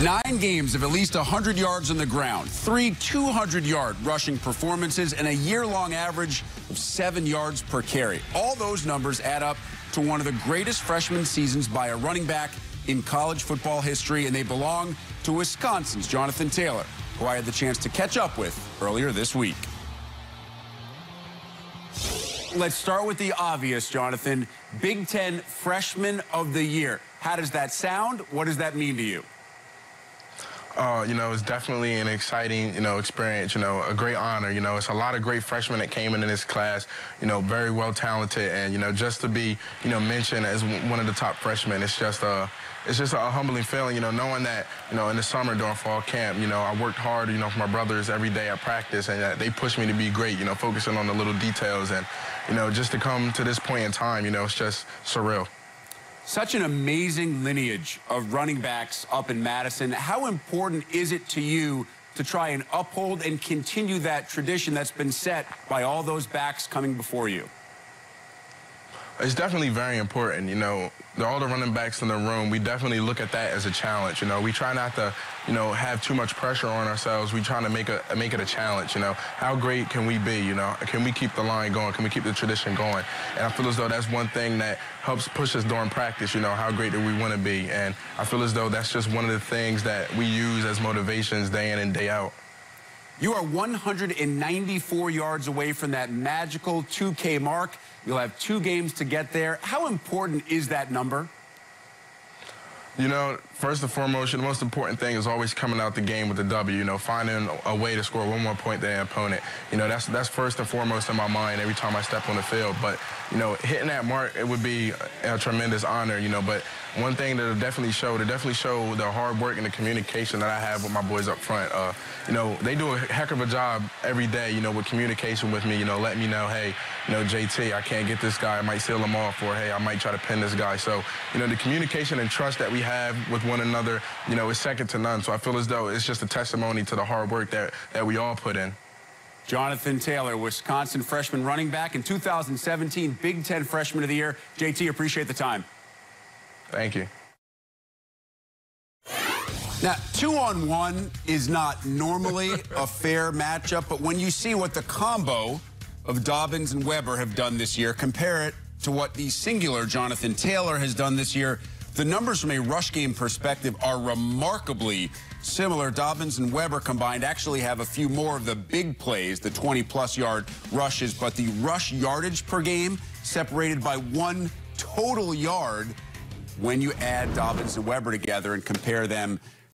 9 games of at least 100 yards on the ground, 3 200-yard rushing performances, and a year-long average of 7 yards per carry. All those numbers add up to one of the greatest freshman seasons by a running back in college football history, and they belong to Wisconsin's Jonathan Taylor, who I had the chance to catch up with earlier this week. Let's start with the obvious, Jonathan. Big Ten Freshman of the Year. How does that sound? What does that mean to you? It's definitely an exciting, experience, a great honor. It's a lot of great freshmen that came in this class, very well talented. And, just to be, mentioned as one of the top freshmen, it's just a humbling feeling, knowing that, in the summer during fall camp, I worked hard, for my brothers every day at practice, and they pushed me to be great, focusing on the little details. And, just to come to this point in time, it's just surreal. Such an amazing lineage of running backs up in Madison. How important is it to you to try and uphold and continue that tradition that's been set by all those backs coming before you? It's definitely very important. All the running backs in the room, we definitely look at that as a challenge. We try not to, have too much pressure on ourselves. We try to make it a challenge. How great can we be? Can we keep the line going? Can we keep the tradition going? And I feel as though that's one thing that helps push us during practice. How great do we want to be? And I feel as though that's just one of the things that we use as motivations day in and day out. You are 194 yards away from that magical 2K mark. You'll have 2 games to get there. How important is that number? First and foremost, the most important thing is always coming out the game with a W, finding a way to score one more point than the opponent. That's first and foremost in my mind every time I step on the field. But, hitting that mark, it would be a tremendous honor, but one thing that'll definitely show the hard work and the communication that I have with my boys up front. They do a heck of a job every day, with communication with me, letting me know, hey, JT, I can't get this guy, I might seal him off, or hey, I might try to pin this guy. So, the communication and trust that we have with one another, is second to none. So I feel as though it's just a testimony to the hard work that we all put in. Jonathan Taylor, Wisconsin freshman running back in 2017 Big Ten Freshman of the Year. JT, appreciate the time. Thank you. Now, 2-on-1 is not normally a fair matchup, but when you see what the combo of Dobbins and Weber have done this year, compare it to what the singular Jonathan Taylor has done this year, the numbers from a rush game perspective are remarkably similar. Dobbins and Weber combined actually have a few more of the big plays, the 20-plus yard rushes, but the rush yardage per game separated by 1 total yard when you add Dobbins and Weber together and compare them